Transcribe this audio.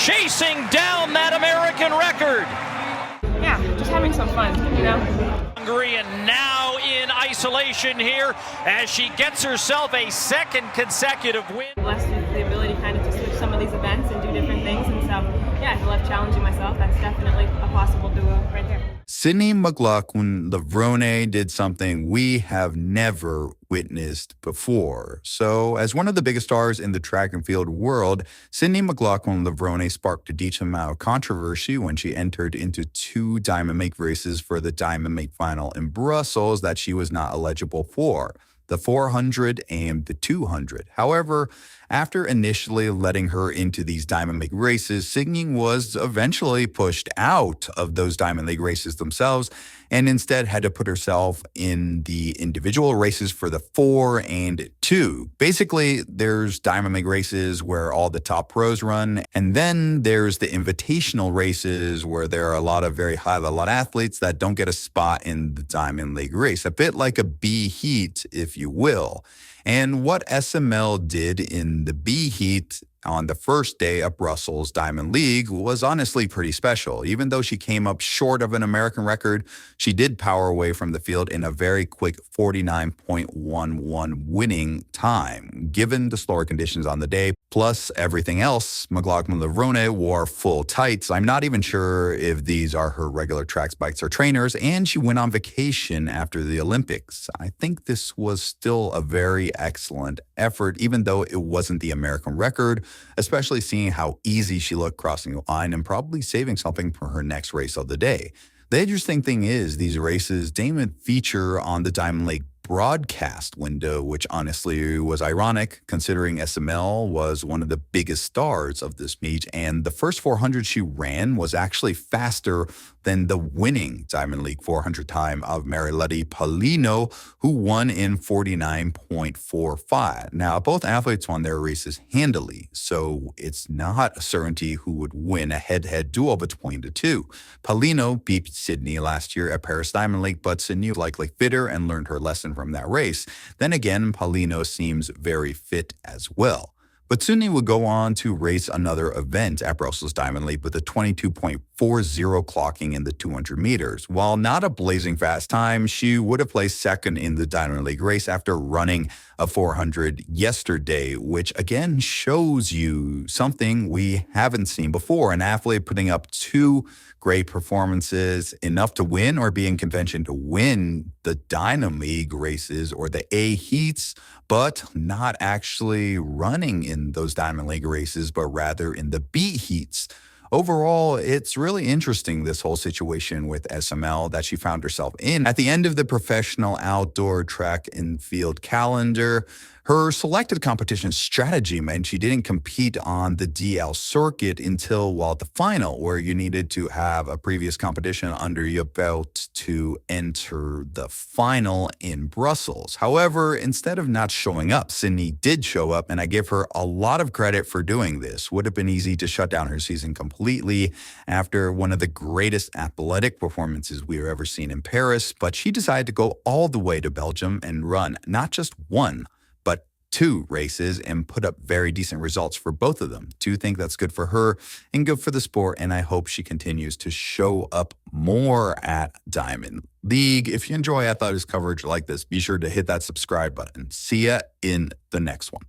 chasing down that American record. Yeah, just having some fun, you know. Hungary, and now in isolation here as she gets herself a second consecutive win. Blessed with the ability kind of to switch some of these events and do different things, and so yeah, I love challenging myself. That's definitely a possible duo right there. Sydney McLaughlin-Levrone did something we have never witnessed before. So, as one of the biggest stars in the track and field world, Sydney McLaughlin-Levrone sparked a decent amount of controversy when she entered into two Diamond League races for the Diamond League final in Brussels that she was not eligible for, the 400 and the 200. However, after initially letting her into these Diamond League races, Sydney was eventually pushed out of those Diamond League races themselves and instead had to put herself in the individual races for the 4 and 2. Basically, there's Diamond League races where all the top pros run, and then there's the invitational races where there are a lot of very high-level athletes that don't get a spot in the Diamond League race, a bit like a B heat, if you will. And what SML did in the B heat on the first day of Brussels Diamond League was honestly pretty special. Even though she came up short of an American record, she did power away from the field in a very quick 49.11 winning time. Given the slower conditions on the day, plus everything else, McLaughlin-Levrone wore full tights. I'm not even sure if these are her regular track bikes or trainers, and she went on vacation after the Olympics. I think this was still a very excellent effort, even though it wasn't the American record, especially seeing how easy she looked crossing the line and probably saving something for her next race of the day. The interesting thing is these races didn't even feature on the Diamond League broadcast window, which honestly was ironic considering SML was one of the biggest stars of this meet, and the first 400 she ran was actually faster than the winning Diamond League 400 time of Marilete Paulino, who won in 49.45. Now, both athletes won their races handily, so it's not a certainty who would win a head-to-head duel between the two. Paulino beat Sydney last year at Paris Diamond League, but Sydney likely fitter and learned her lesson from that race. Then again, Paulino seems very fit as well. But Sydney would go on to race another event at Brussels Diamond League with a 22.40 clocking in the 200 meters. While not a blazing fast time, she would have placed second in the Diamond League race after running a 400 yesterday, which again shows you something we haven't seen before. An athlete putting up two great performances, enough to win or be in contention to win the Diamond League races or the A heats, but not actually running in those Diamond League races, but rather in the B heats. Overall, it's really interesting, this whole situation with SML that she found herself in. At the end of the professional outdoor track and field calendar, her selected competition strategy meant she didn't compete on the DL circuit until, well, the final, where you needed to have a previous competition under your belt to enter the final in Brussels. However, instead of not showing up, Sydney did show up, and I give her a lot of credit for doing this. Would have been easy to shut down her season completely after one of the greatest athletic performances we've ever seen in Paris, but she decided to go all the way to Belgium and run not just one, but two races and put up very decent results for both of them. Do think that's good for her and good for the sport, and I hope she continues to show up more at Diamond League. If you enjoy Athletic coverage like this, be sure to hit that subscribe button. See ya in the next one.